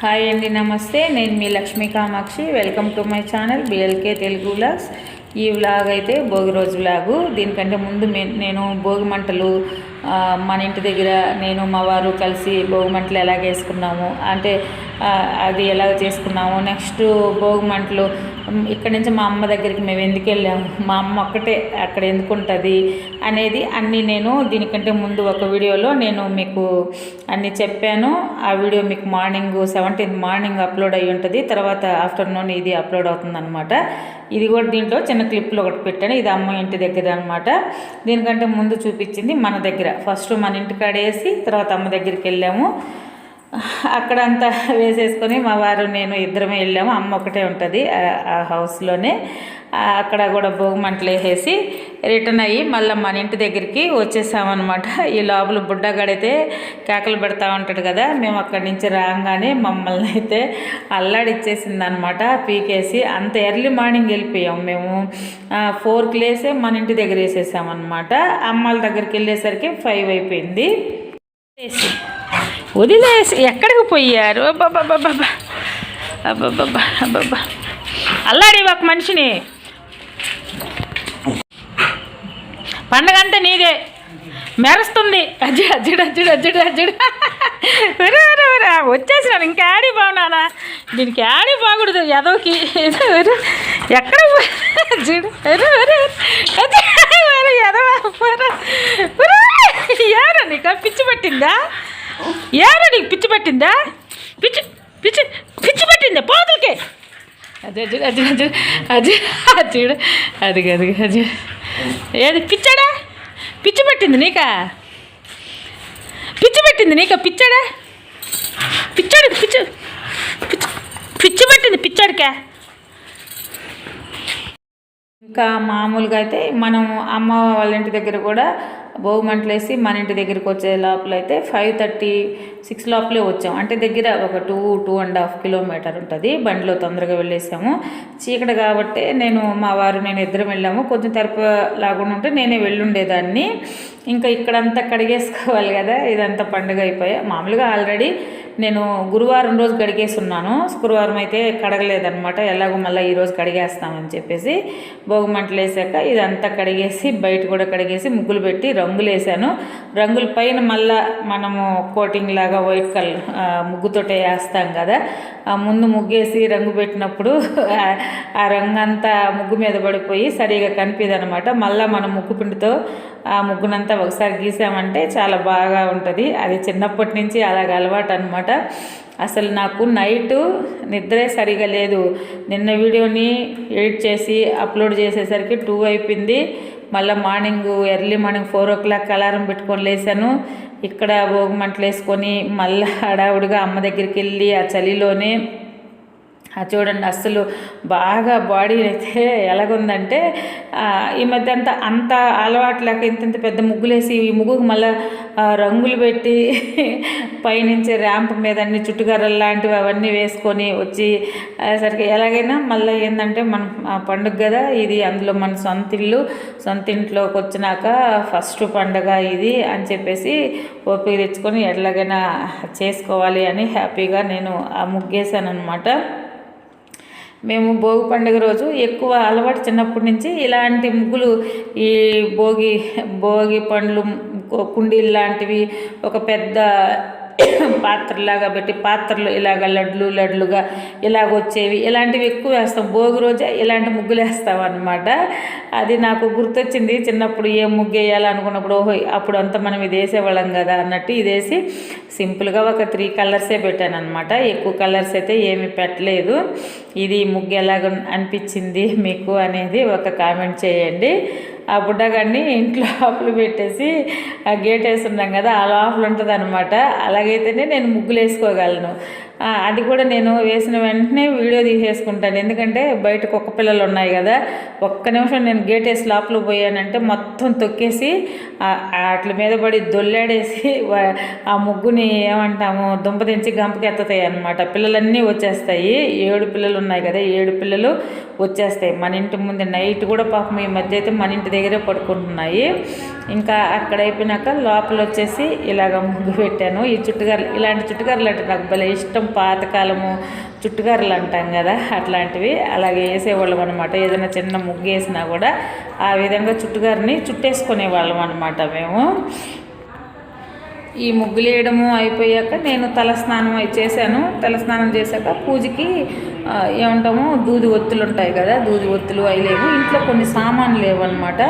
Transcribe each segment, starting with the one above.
Hi అండి, నమస్తే. నేను మీ Lakshmi Kamakshi. Welcome to my channel BLK Telugu vlogs. ఈ వ్లాగ్ అయితే భోగి రోజు వ్లాగు. దీనికంటే ముందు నేను భోగి మంటలు మన ఇంటి దగ్గర నేను మా వారు కలిసి భోగి మంటలు ఎలాగ వేసుకున్నాము అంటే అది ఎలాగ చేసుకున్నాము. నెక్స్ట్ భోగి మంటలు ఇక్కడి నుంచి మా అమ్మ దగ్గరికి మేము ఎందుకు వెళ్ళాము, మా అమ్మ ఒక్కటే అక్కడ ఎందుకు ఉంటుంది అనేది అన్నీ నేను దీనికంటే ముందు ఒక వీడియోలో నేను మీకు అన్నీ చెప్పాను. ఆ వీడియో మీకు మార్నింగ్ 17th మార్నింగ్ అప్లోడ్ అయ్యి ఉంటుంది. తర్వాత ఆఫ్టర్నూన్ ఇది అప్లోడ్ అవుతుంది అనమాట. ఇది కూడా దీంట్లో చిన్న క్లిప్లో ఒకటి పెట్టాను. ఇది అమ్మ ఇంటి దగ్గర అనమాట. దీనికంటే ముందు చూపించింది మన దగ్గర. ఫస్ట్ మన ఇంటికాడేసి తర్వాత అమ్మ దగ్గరికి వెళ్ళాము. అక్కడంతా వేసేసుకొని మా వారు నేను ఇద్దరమే వెళ్ళాము. అమ్మ ఒకటే ఉంటుంది ఆ హౌస్లోనే. అక్కడ కూడా భోగి మంటలు వేసేసి రిటర్న్ అయ్యి మళ్ళీ మన ఇంటి దగ్గరికి వచ్చేసామన్నమాట. ఈ లోపల బుడ్డగాడైతే కేకలు పెడతా ఉంటాడు కదా. మేము అక్కడి నుంచి రాగానే మమ్మల్ని అయితే అల్లాడిచ్చేసింది అనమాట, పీకేసి. అంత ఎర్లీ మార్నింగ్ వెళ్ళిపోయాం మేము. 4కి లేసే మన ఇంటి దగ్గర వేసేసామన్నమాట. అమ్మాళ్ళ దగ్గరికి వెళ్ళేసరికి 5 అయిపోయింది. వదిలేసి ఎక్కడికి పోయారు? అబ్బాబ్బాబ్బా అబ్బాబ్బా అబ్బాబ్బా అల్లాడి ఒక మనిషిని. పండగ అంతా నీదే, మెరుస్తుంది. అజ్జుడు అజ్జుడు అజ్జుడు అజ్జుడు అజ్జుడు వచ్చేసినాను. ఇంకా యాడీ బాగున్నానా? దీనికి యాడీ బాగుడదు ఎదోకి. ఎక్కడ అజ్జుడు ఏరా నీకు పిచ్చి పట్టిందా? ఏరా నీకు పిచ్చి పట్టిందా? పిచ్చి పిచ్చి పిచ్చి పట్టిందా పోతులకి? అది అజ్జుడు అజ్జుడు అజ్జుడు అజ్జుడు అజ్జుడు అది అది అది ఏది పిచ్చాడా? పిచ్చి పట్టింది నీకా? పిచ్చి పట్టింది నీకా? పిచ్చాడా? పిచ్చాడికి పిచ్చి పిచ్చి పిచ్చి పట్టింది పిచ్చాడికా? ఇంకా మామూలుగా అయితే మనం అమ్మ వాళ్ళ ఇంటి దగ్గర కూడా భోగి మంటలు వేసి మన ఇంటి దగ్గరికి వచ్చే లోపల అయితే 5:36 లోపలే వచ్చాం. అంటే దగ్గర ఒక 2.5 కిలోమీటర్ ఉంటుంది. బండిలో తొందరగా వెళ్ళేసాము. చీకటి కాబట్టి మా వారు నేను ఇద్దరం వెళ్ళాము. కొంచెం తెరప లాగా ఉంటే నేనే వెళ్ళుండేదాన్ని. ఇంకా ఇక్కడంతా కడిగేసుకోవాలి కదా. ఇదంతా పండుగ అయిపోయా. మామూలుగా ఆల్రెడీ నేను గురువారం రోజు కడిగేసి ఉన్నాను. శుక్రవారం అయితే కడగలేదనమాట. ఎలాగో మళ్ళీ ఈరోజు కడిగేస్తామని చెప్పేసి భోగి మంటలు వేసాక ఇదంతా కడిగేసి బయట కూడా కడిగేసి ముగ్గులు పెట్టి రంగులు వేసాను. రంగుల పైన మళ్ళీ మనము కోటింగ్ లాగా వైట్ కలర్ ముగ్గుతోటే వేస్తాం కదా. ముందు ముగ్గేసి రంగు పెట్టినప్పుడు ఆ రంగు అంతా ముగ్గు మీద పడిపోయి సరిగా కనిపిదనమాట. మళ్ళీ మనం ముగ్గు పిండితో ఆ ముగ్గునంతా ఒకసారి గీసామంటే చాలా బాగా ఉంటుంది. అది చిన్నప్పటి నుంచి అలాగ అలవాటు అనమాట. అసలు నాకు నైటు నిద్రే సరిగా లేదు. నిన్న వీడియోని ఎడిట్ చేసి అప్లోడ్ చేసేసరికి 2 అయిపోయింది. మళ్ళీ ఎర్లీ మార్నింగ్ 4 o'clock అలారం పెట్టుకొని లేసాను. ఇక్కడ భోగి మంటలు వేసుకొని మళ్ళీ హడావుడిగా అమ్మ దగ్గరికి వెళ్ళి ఆ చలిలోనే చూడండి అస్సలు బాగా బాడీ అయితే ఎలాగుందంటే ఈ మధ్య అంత అలవాటు లేక ఇంత పెద్ద ముగ్గులేసి ఈ ముగ్గుకు మళ్ళీ రంగులు పెట్టి పైనుంచి ర్యాంప్ మీద అన్ని చుట్టుకర్రలు లాంటివి అవన్నీ వేసుకొని వచ్చి సరికి ఎలాగైనా మళ్ళీ ఏంటంటే మనం పండుగ కదా ఇది, అందులో మన సొంత ఇంట్లోకి వచ్చినాక ఫస్ట్ పండుగ ఇది అని చెప్పేసి ఓపిక తెచ్చుకొని ఎట్లాగైనా చేసుకోవాలి అని హ్యాపీగా నేను ఆ ముగ్గేసాను అనమాట. మేము భోగి పండుగ రోజు ఎక్కువ అలవాటు చిన్నప్పటి నుంచి ఇలాంటి ముగ్గులు, ఈ భోగి పండ్లు కుండీలు లాంటివి ఒక పెద్ద పాత్రలాగా పెట్టి పాత్రలు ఇలాగ లడ్లుగా ఇలాగ వచ్చేవి, ఇలాంటివి ఎక్కువ వేస్తాం. భోగి రోజే ఇలాంటి ముగ్గులు వేస్తాం అనమాట. అది నాకు గుర్తొచ్చింది చిన్నప్పుడు ఏ ముగ్గు వేయాలనుకున్నప్పుడు. ఓహో అప్పుడు అంతా మనం ఇది వేసేవాళ్ళం కదా అన్నట్టు ఇది వేసి సింపుల్గా ఒక 3 కలర్సే పెట్టాను అనమాట. ఎక్కువ కలర్స్ అయితే ఏమీ పెట్టలేదు. ఇది ముగ్గు ఎలాగ అనిపించింది మీకు అనేది ఒక కామెంట్ చేయండి. ఆ బుడ్డగాడిని ఇంట్లో లోపల పెట్టేసి ఆ గేట్ వేస్తున్నాం కదా, ఆ లోపల ఉంటుంది అనమాట. అలాగైతేనే నేను ముగ్గులు వేసుకోగలను. అది కూడా నేను వేసిన వెంటనే వీడియో తీసేసుకుంటాను. ఎందుకంటే బయట కుక్క పిల్లలు ఉన్నాయి కదా. ఒక్క నిమిషం నేను గేట్ వేసి లోపల పోయానంటే మొత్తం తొక్కేసి వాటి మీద పడి దొల్లాడేసి ఆ ముగ్గుని ఏమంటాము దుంపదించి గంపకెత్తుతాయి అనమాట. పిల్లలన్నీ వచ్చేస్తాయి. 7 పిల్లలు ఉన్నాయి కదా, 7 పిల్లలు వచ్చేస్తాయి మన ఇంటి ముందు. నైట్ కూడా పాపం ఈ మధ్య అయితే మన ఇంటి దగ్గరే పడుకుంటున్నాయి. ఇంకా అక్కడ అయిపోయినాక లోపల వచ్చేసి ఇలాగ ముగ్గు పెట్టాను. ఈ చుట్టుగారులు, ఇలాంటి చుట్టుగారులు అంటే నాకు భలే ఇష్టం. పాతకాలము చుట్టుకర్రలు అంటాం కదా, అట్లాంటివి అలాగే వేసేవాళ్ళం అనమాట. ఏదైనా చిన్న ముగ్గు వేసినా కూడా ఆ విధంగా చుట్టుకర్రని చుట్టేసుకునే వాళ్ళం అనమాట మేము. ఈ ముగ్గులు వేయడము అయిపోయాక నేను తలస్నానం చేశాను. తలస్నానం చేశాక పూజకి ఏమంటాము దూది ఒత్తులు ఉంటాయి కదా, దూది ఒత్తులు అవి లేవు. ఇంట్లో కొన్ని సామాన్లు లేవు అనమాట.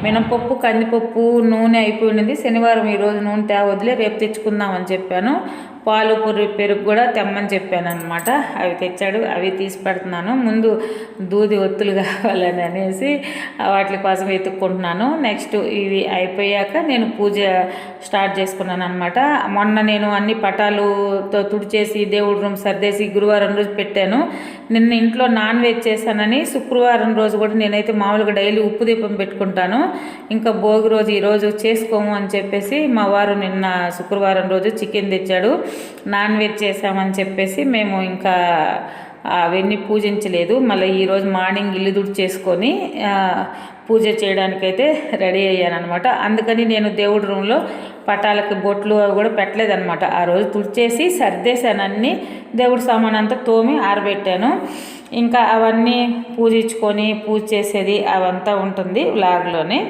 మినపప్పు, కందిపప్పు, నూనె అయిపోయినది. శనివారం ఈరోజు నూనె తేవద్దులే, రేపు తెచ్చుకుందామని చెప్పాను. పాలు పెరుగు కూడా తెమ్మని చెప్పాను అనమాట. అవి తెచ్చాడు, అవి తీసి పెడుతున్నాను. ముందు దూది ఒత్తులు కావాలని అనేసి వాటి కోసం వెతుక్కుంటున్నాను. నెక్స్ట్ ఇవి అయిపోయాక నేను పూజ స్టార్ట్ చేసుకున్నాను అనమాట. మొన్న నేను అన్ని పటాలుతో తుడిచేసి దేవుడి రూమ్ సర్దేసి గురువారం రోజు పెట్టాను. నిన్న ఇంట్లో నాన్ వెజ్ చేశానని శుక్రవారం రోజు కూడా నేనైతే మామూలుగా డైలీ ఉప్పు దీపం పెట్టుకుంటాను. ఇంకా భోగి రోజు ఈరోజు చేసుకోము అని చెప్పేసి మా వారు నిన్న శుక్రవారం రోజు చికెన్ తెచ్చాడు. నాన్ వెజ్ చేసామని చెప్పేసి మేము ఇంకా అవన్నీ పూజించలేదు. మళ్ళీ ఈరోజు మార్నింగ్ ఇల్లు తుడిచేసుకొని పూజ చేయడానికైతే రెడీ అయ్యాను అనమాట. అందుకని నేను దేవుడి రూమ్లో పటాలకి బొట్లు అవి కూడా పెట్టలేదన్నమాట. ఆ రోజు తుడిచేసి సర్దేశాను, అన్నీ దేవుడి సామాన్ అంతా తోమి ఆరబెట్టాను. ఇంకా అవన్నీ పూజించుకొని పూజ చేసేది అవంతా ఉంటుంది వ్లాగ్లోనే.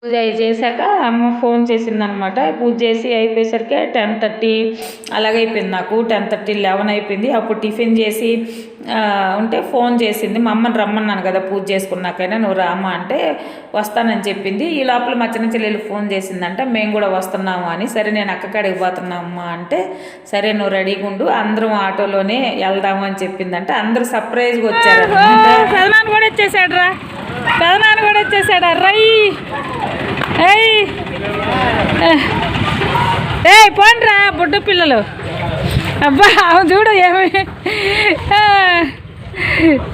పూజ చేశాక అమ్మ ఫోన్ చేసిందనమాట. పూజ చేసి అయిపోయేసరికి 10:30 అలాగైపోయింది. నాకు 10:30, 11 అయిపోయింది. అప్పుడు టిఫిన్ చేసి ఉంటే ఫోన్ చేసింది. మా అమ్మని రమ్మన్నాను కదా పూజ చేసుకున్నాకైనా, నువ్వు రామ్మా అంటే వస్తానని చెప్పింది. ఈ లోపల మా చిన్న చెల్లెలు ఫోన్ చేసిందంట, మేము కూడా వస్తున్నాము అని. సరే నేను అక్కడికి పోతున్నామ్మా అంటే, సరే నువ్వు రెడీగా ఉండు, అందరం ఆటోలోనే వెళ్దాము అని చెప్పిందంట. అందరూ సర్ప్రైజ్గా వచ్చారు. పెదనాన్న కూడా వచ్చేసాడు రా, పెదనాన్న కూడా వచ్చేసాడు. రై ఏయ్ పోండ్రా బుడ్డ పిల్లలు. అబ్బా అవును చూడు ఏమి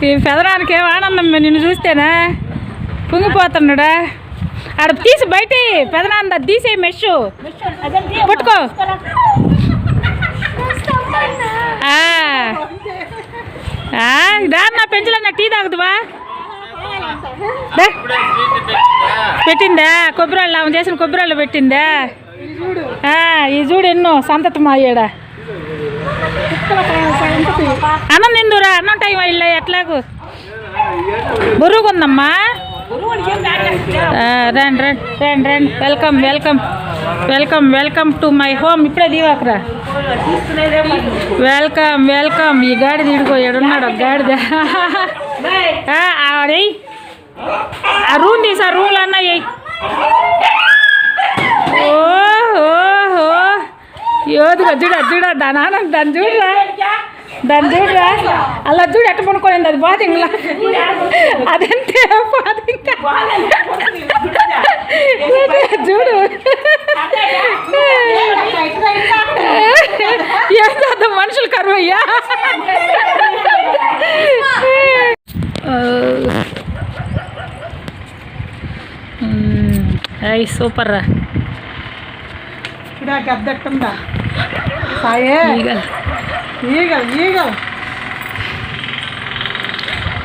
ఈ పెదనానికి ఏం ఆనందం నిన్ను చూస్తేనా, కుంగిపోతున్నాడా. ఆడ తీసి బయట పెదనాన్న తీసే మెష్ పట్టుకో. దాన్న పెంచలన్నా టీ తాగుదువా పెట్టిందా, కొబ్బరిళ్ళు ఆమె చేసిన కొబ్బరిళ్ళు పెట్టిందా. ఈ చూడు ఎన్నో సంతతి మా అయ్యాడా. అన్నం తిందురా, అన్నం టైం అయ్యా ఎట్లాగూ బరువుకుందమ్మా. రండి రండి రండి రండి, welcome welcome welcome welcome to my home. ఇప్పుడే దీవాకరా, వెల్కమ్ వెల్కమ్. ఈ గాడి తీడిపోయాడున్నాడు ఒక గాడిద. ఆడే ఆ రూమ్ తీసా, రూమ్లో అన్నా వేయి. ఓహో యోధుగా చూడ దాని ఆనందం, దాన్ని చూడరా, దాన్ని చూడరా. అలా చూడు ఎట్ట పడుకోండి, అది బాధ ఇంట్లో అదంతే బాధ. ఇంకా చూడు ఏం చేద్దాం, మనుషులు కరువయ్యా. అయ్యి సూపర్ రా. గద్దెట్టుందా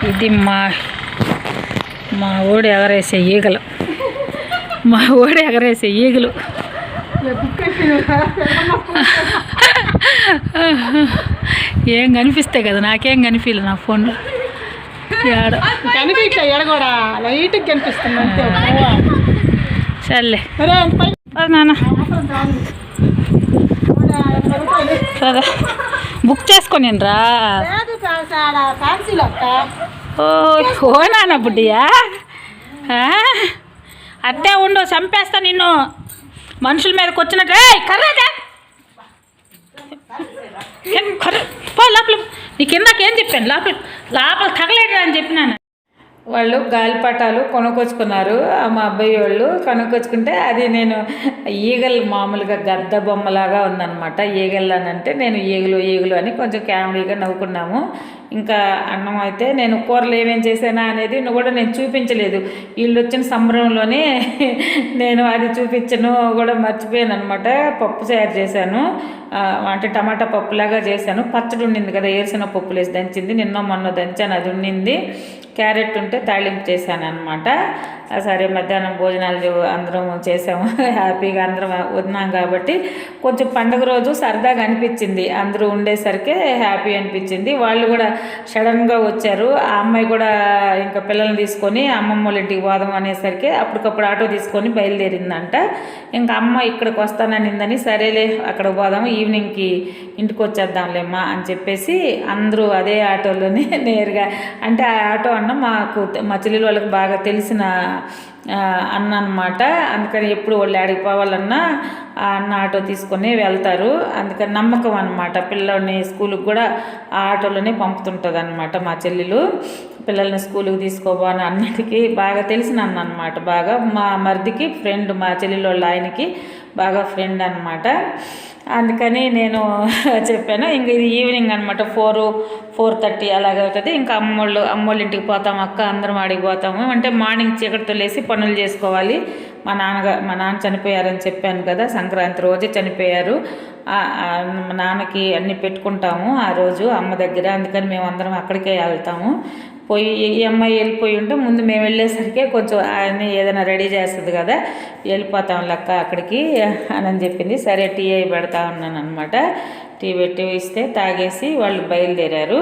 ఇది మా ఓడి ఎగరేసే ఈగలు, మా ఓడి ఎగరేసే ఈగలు. ఏం కనిపిస్తాయి కదా, నాకేం కనిపించలే నా ఫోన్లో. కనిపించలే ఎడ కూడా లైట్గా కనిపిస్తుంది అంతే. సర్లే నాన్న, సరే బుక్ చేసుకొని రా. ఓ నాన్న బుడ్డియా, అట్టే ఉండు, చంపేస్తా నిన్ను. మనుషుల మీదకి వచ్చినట్టు కర్రాదా లోపల. నీ కిందకేం చెప్పాను, లోపల తగలేడు అని చెప్పినాను. వాళ్ళు గాలిపటాలు కొనుక్కొచ్చుకున్నారు, మా అబ్బాయి వాళ్ళు కొనుక్కొచ్చుకుంటే అది నేను ఈగలు మామూలుగా గద్ద బొమ్మలాగా ఉందన్నమాట. ఈగలు అని అంటే నేను ఈగలు అని కొంచెం కామెడీగా నవ్వుకున్నాము. ఇంకా అన్నం అయితే నేను కూరలు ఏమేం చేశానా అనేది కూడా నేను చూపించలేదు. వీళ్ళు వచ్చిన సంబరంలోనే నేను అది చూపించను కూడా మర్చిపోయాను అనమాట. పప్పు తయారు చేశాను, అంటే టమాటా పప్పులాగా చేశాను. పచ్చడి ఉండింది కదా, ఏరుసిన పప్పులు వేసి దంచింది, నిన్న మొన్న దంచాను, అది ఉండింది. క్యారెట్ ఉంటే తాళింపు చేశాను అనమాట. సరే మధ్యాహ్నం భోజనాలు అందరం చేసాము, హ్యాపీగా అందరం ఉన్నాం కాబట్టి కొంచెం పండుగ రోజు సరదాగా అనిపించింది. అందరూ ఉండేసరికి హ్యాపీ అనిపించింది. వాళ్ళు కూడా సడన్గా వచ్చారు. ఆ అమ్మాయి కూడా ఇంకా పిల్లల్ని తీసుకొని అమ్మమ్మ వాళ్ళ ఇంటికి పోదాం అనేసరికి అప్పటికప్పుడు ఆటో తీసుకొని బయలుదేరిందంట. ఇంకా అమ్మ ఇక్కడికి వస్తాననిందని సరేలే అక్కడికి పోదాము, ఈవినింగ్కి ఇంటికి వచ్చేద్దాంలేమ్మా అని చెప్పేసి అందరూ అదే ఆటోలోనే నేరుగా, అంటే ఆ ఆటో అన్న మా చెల్లెలు వాళ్ళకి బాగా తెలిసిన అన్న అనమాట. అందుకని ఎప్పుడు వాళ్ళు ఆడికి పోవాలన్నా ఆ అన్న ఆటో తీసుకొని వెళ్తారు. అందుకని నమ్మకం అనమాట. పిల్లల్ని స్కూల్కి కూడా ఆ ఆటోలోనే పంపుతుంటుంది అనమాట మా చెల్లెలు. పిల్లల్ని స్కూల్కి తీసుకోబోని అన్నిటికీ బాగా తెలిసిన అన్న అనమాట. బాగా మా మరిదికి ఫ్రెండ్, మా చెల్లెలు వాళ్ళ ఆయనకి బాగా ఫ్రెండ్ అనమాట. అందుకని నేను చెప్పాను. ఇంక ఇది ఈవినింగ్ అనమాట, 4-4:30 అలాగే అవుతుంది. ఇంకా అమ్మోళ్ళ ఇంటికి పోతాము అక్క, అందరం ఆడికి పోతాము. అంటే మార్నింగ్ చీకటితో లేసి పనులు చేసుకోవాలి. మా నాన్న చనిపోయారని చెప్పాను కదా, సంక్రాంతి రోజే చనిపోయారు. మా నాన్నకి అన్నీ పెట్టుకుంటాము ఆ రోజు అమ్మ దగ్గర. అందుకని మేము అందరం అక్కడికే వెళ్తాము. పోయి ఈ అమ్మాయి వెళ్ళిపోయి ఉంటే ముందు మేము వెళ్ళేసరికి కొంచెం అన్నీ ఏదైనా రెడీ చేస్తుంది కదా, వెళ్ళిపోతాం లెక్క అక్కడికి అని చెప్పింది. సరే టీ అయి పెడతా ఉన్నాను అనమాట. టీ పెట్టి ఇస్తే తాగేసి వాళ్ళు బయలుదేరారు.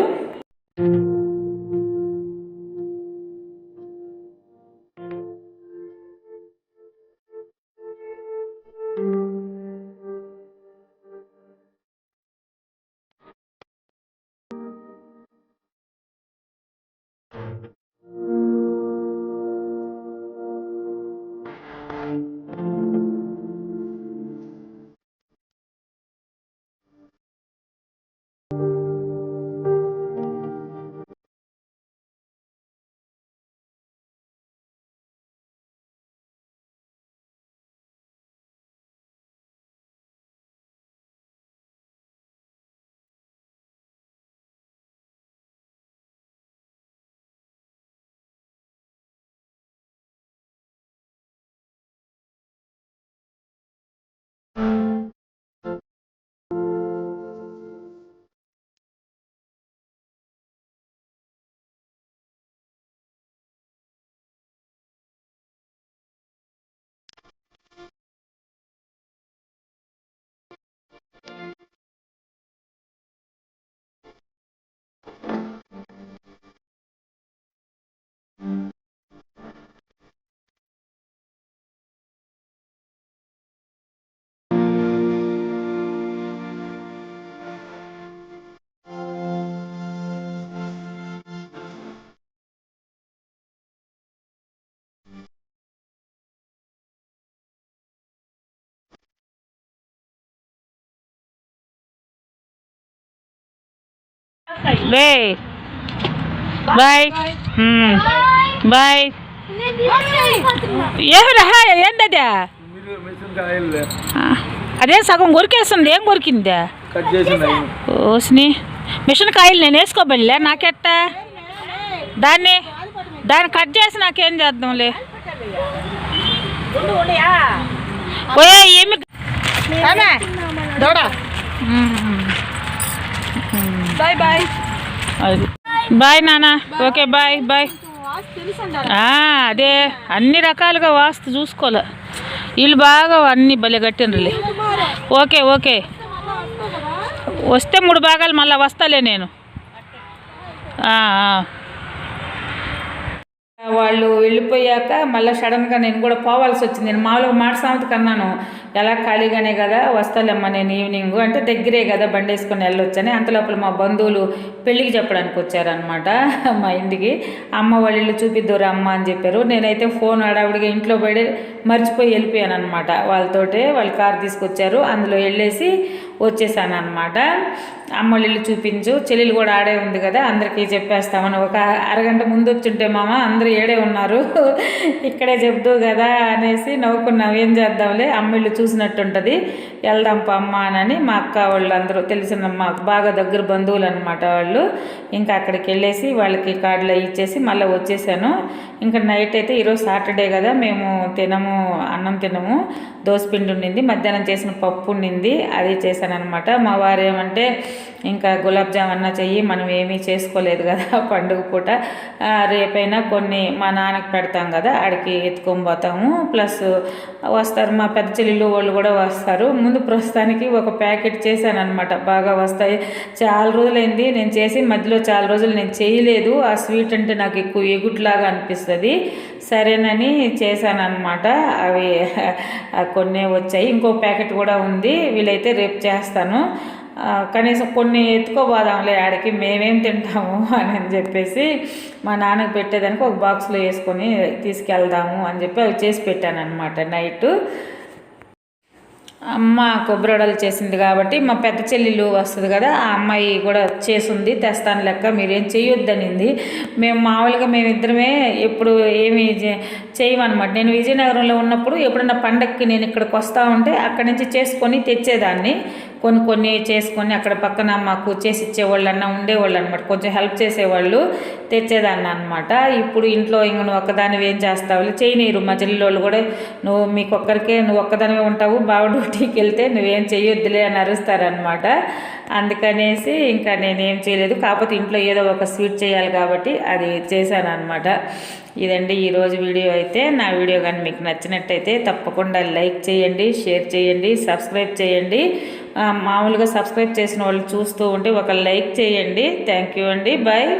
Bye bye bye. ఏమిరా ఏంటది? అదే సగం కొరికేస్తుంది. ఏం కొరికిందా? ఓసిని మిషన్ కాయలు నేను వేసుకోబడిలే, నాకెట్టా దాన్ని కట్ చేసి నాకేం చేద్దాంలే. ఓయే ఏమి బాయ్ బాయ్ బాయ్ నాన్న. Okay bye bye. అదే అన్ని రకాలుగా వాస్తు చూసుకోలే, వీళ్ళు బాగా అన్ని భలే కట్టినరులే. ఓకే ఓకే వస్తే 3 భాగాలు మళ్ళీ వస్తాలే నేను. వాళ్ళు వెళ్ళిపోయాక మళ్ళీ సడన్గా నేను కూడా పోవాల్సి వచ్చింది. నేను మామూలుగా మాట సామెత కన్నాను, ఎలా ఖాళీగానే కదా వస్తాలేమ్మా నేను ఈవినింగ్ అంటే దగ్గరే కదా బండి వేసుకొని వెళ్ళొచ్చని. అంతలోపల మా బంధువులు పెళ్ళికి చెప్పడానికి వచ్చారనమాట మా ఇంటికి. అమ్మ వాళ్ళ ఇల్లు చూపిద్దోరా అమ్మ అని చెప్పారు. నేనైతే ఫోన్ హడావుడిగా ఇంట్లో పడి మర్చిపోయి వెళ్ళిపోయాను అనమాట. వాళ్ళతోటే వాళ్ళు కారు తీసుకొచ్చారు, అందులో వెళ్ళేసి వచ్చేసాను అనమాట. అమ్మ వాళ్ళ ఇల్లు చూపించు, చెల్లెలు కూడా ఆడే ఉంది కదా అందరికీ చెప్పేస్తామని ఒక అరగంట ముందు వచ్చుంటే మామ అందరూ ఏడే ఉన్నారు ఇక్కడే చెప్తూ కదా అనేసి నవ్వుకున్నాం. ఏం చేద్దాంలే, అమ్మ ఇల్లు చూసినట్టుంటుంది, వెళ్దాం అమ్మ అని మా అక్క వాళ్ళు అందరూ తెలిసిన మాకు బాగా దగ్గర బంధువులు అనమాట వాళ్ళు. ఇంకా అక్కడికి వెళ్ళేసి వాళ్ళకి కార్డులు ఇచ్చేసి మళ్ళీ వచ్చేసాను. ఇంకా నైట్ అయితే ఈరోజు సాటర్డే కదా మేము తినము, అన్నం తినము. దోసపిండి ఉండింది, మధ్యాహ్నం చేసిన పప్పు ఉండింది, అది చేశాను అనమాట. మా వారు ఏమంటే ఇంకా గులాబ్ జామ్ అన్నా చెయ్యి, మనం ఏమీ చేసుకోలేదు కదా పండుగ పూట, రేపైనా కొన్ని మా నాన్నకి పెడతాం కదా ఆడికి ఎత్తుకొని పోతాము, ప్లస్ వస్తారు మా పెద్ద చెల్లెళ్ళు వాళ్ళు కూడా వస్తారు. ముందు ప్రస్తుతానికి ఒక ప్యాకెట్ చేశాను అనమాట, బాగా వస్తాయి. చాలా రోజులైంది నేను చేసి, మధ్యలో చాలా రోజులు నేను చేయలేదు. ఆ స్వీట్ అంటే నాకు ఎక్కువ ఎగుట్లాగా అనిపిస్తుంది, సరేనని చేశాను అనమాట. అవి కొన్ని వచ్చాయి, ఇంకో ప్యాకెట్ కూడా ఉంది, వీలైతే రేపు చేస్తాను. కనీసం కొన్ని ఎత్తుకోపోదాంలే ఆడికి, మేమేం తింటాము అని చెప్పేసి మా నాన్నకి పెట్టేదానికి ఒక బాక్స్లో వేసుకొని తీసుకెళ్దాము అని చెప్పి అవి చేసి పెట్టాను అనమాట నైట్. అమ్మ కొబ్బరి వడలు చేసింది కాబట్టి మా పెద్ద చెల్లెలు వస్తుంది కదా, ఆ అమ్మాయి కూడా చేసింది, తెస్తాను లెక్క మీరేం చేయొద్దనింది. మేము మామూలుగా మేమిద్దరమే ఎప్పుడు ఏమి చేయమన్నమాట. నేను విజయనగరంలో ఉన్నప్పుడు ఎప్పుడన్నా పండగకి నేను ఇక్కడికి వస్తూ ఉంటే అక్కడి నుంచి చేసుకొని తెచ్చేదాన్ని, కొన్ని చేసుకొని అక్కడ పక్కన మాకు చేసి ఇచ్చేవాళ్ళు అన్న ఉండేవాళ్ళు అనమాట, కొంచెం హెల్ప్ చేసేవాళ్ళు, తెచ్చేదాన్ని అనమాట. ఇప్పుడు ఇంట్లో ఇంక నువ్వు ఒక్కదానివి ఏం చేస్తావు, చేయనీరు మా చెల్లెళ్ళు కూడా, నువ్వు మీకొక్కరికే నువ్వు ఒక్కదానివే ఉంటావు, బావ డ్యూటీకి వెళ్తే నువ్వేం చేయొద్దులే అని అరుస్తారనమాట. అందుకనేసి ఇంకా నేనేం చేయలేదు, కాకపోతే ఇంట్లో ఏదో ఒక స్వీట్ చేయాలి కాబట్టి అది చేశాను అనమాట. ఇదండి ఈరోజు వీడియో అయితే. నా వీడియో కానీ మీకు నచ్చినట్టయితే తప్పకుండా లైక్ చేయండి, షేర్ చేయండి, సబ్స్క్రైబ్ చేయండి. మామూలుగా సబ్స్క్రైబ్ చేసిన వాళ్ళు చూస్తూ ఉంటే ఒక లైక్ చేయండి. థ్యాంక్ యూ అండి, బాయ్.